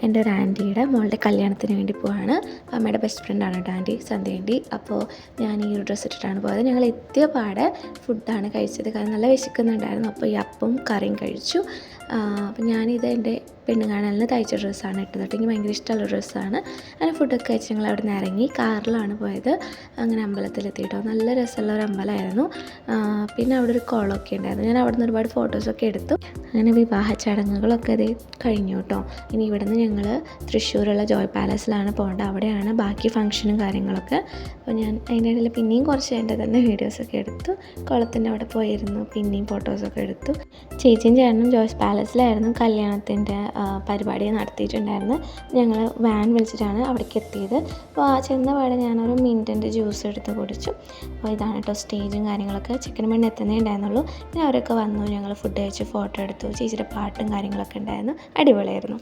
എൻ്റെ ഒരു ആൻറ്റിയുടെ മോളുടെ കല്യാണത്തിന് വേണ്ടി പോവാണ്. അമ്മയുടെ ബെസ്റ്റ് ഫ്രണ്ടാണ് കേട്ടോ ആൻറ്റി, സന്ധ്യ ആൻറ്റി. അപ്പോൾ ഞാൻ ഈ ഒരു ഡ്രസ്സ് ഇട്ടിട്ടാണ് പോയത്. ഞങ്ങൾ എത്തിയ പാടെ ഫുഡാണ് കഴിച്ചത്, കാരണം നല്ല വിശക്കുന്നുണ്ടായിരുന്നു. അപ്പോൾ ഈ അപ്പവും കറിയും കഴിച്ചു. അപ്പോൾ ഞാനിത് എൻ്റെ പെണ്ണ് കാണലിന് തയ്ച്ച ഡ്രസ്സാണ് ഇട്ടത് കേട്ടോ. എനിക്ക് ഭയങ്കര ഇഷ്ടമുള്ള ഡ്രസ്സാണ്. അങ്ങനെ ഫുഡൊക്കെ കഴിച്ച് ഞങ്ങൾ അവിടെ നിന്ന് ഇറങ്ങി കാറിലാണ് പോയത്. അങ്ങനെ അമ്പലത്തിലെത്തിയിട്ടോ, നല്ല രസമുള്ള ഒരു അമ്പലമായിരുന്നു. പിന്നെ അവിടെ ഒരു കുളമൊക്കെ ഉണ്ടായിരുന്നു. ഞാൻ അവിടെ നിന്ന് ഒരുപാട് ഫോട്ടോസൊക്കെ എടുത്തു. അങ്ങനെ വിവാഹ ചടങ്ങുകളൊക്കെ അത് കഴിഞ്ഞു കേട്ടോ. ഇനി ഇവിടെ നിന്ന് ഞങ്ങൾ തൃശ്ശൂരുള്ള ജോയ് പാലസിലാണ് പോകേണ്ടത്. അവിടെയാണ് ബാക്കി ഫംഗ്ഷനും കാര്യങ്ങളൊക്കെ. അപ്പോൾ ഞാൻ അതിൻ്റെ ഇടയിൽ പിന്നെയും കുറച്ച് എൻ്റെ തന്നെ വീഡിയോസൊക്കെ എടുത്തു. കുളത്തിൻ്റെ അവിടെ പോയിരുന്നു, പിന്നെയും ഫോട്ടോസൊക്കെ എടുത്തു. ചേച്ചിയും ചേട്ടനും ജോയ്സ് പാലസിലായിരുന്നു കല്യാണത്തിൻ്റെ പരിപാടി നടത്തിയിട്ടുണ്ടായിരുന്നു. ഞങ്ങൾ വാൻ വിളിച്ചിട്ടാണ് അവിടേക്ക് എത്തിയത്. അപ്പോൾ ആ ചെന്ന പാടെ ഞാനൊരു മിൻറ്റിൻ്റെ ജ്യൂസ് എടുത്ത് കുടിച്ചു. അപ്പോൾ ഇതാണ് കേട്ടോ സ്റ്റേജും കാര്യങ്ങളൊക്കെ. ചിക്കൻ മണ്ണ് എത്തുന്നേ ഉണ്ടായിരുന്നുള്ളൂ. പിന്നെ അവരൊക്കെ വന്നു, ഞങ്ങൾ ഫുഡ് കഴിച്ച് ഫോട്ടോ എടുത്തു. ചേച്ചിയുടെ പാട്ടും കാര്യങ്ങളൊക്കെ ഉണ്ടായിരുന്നു. അടിപൊളിയായിരുന്നു.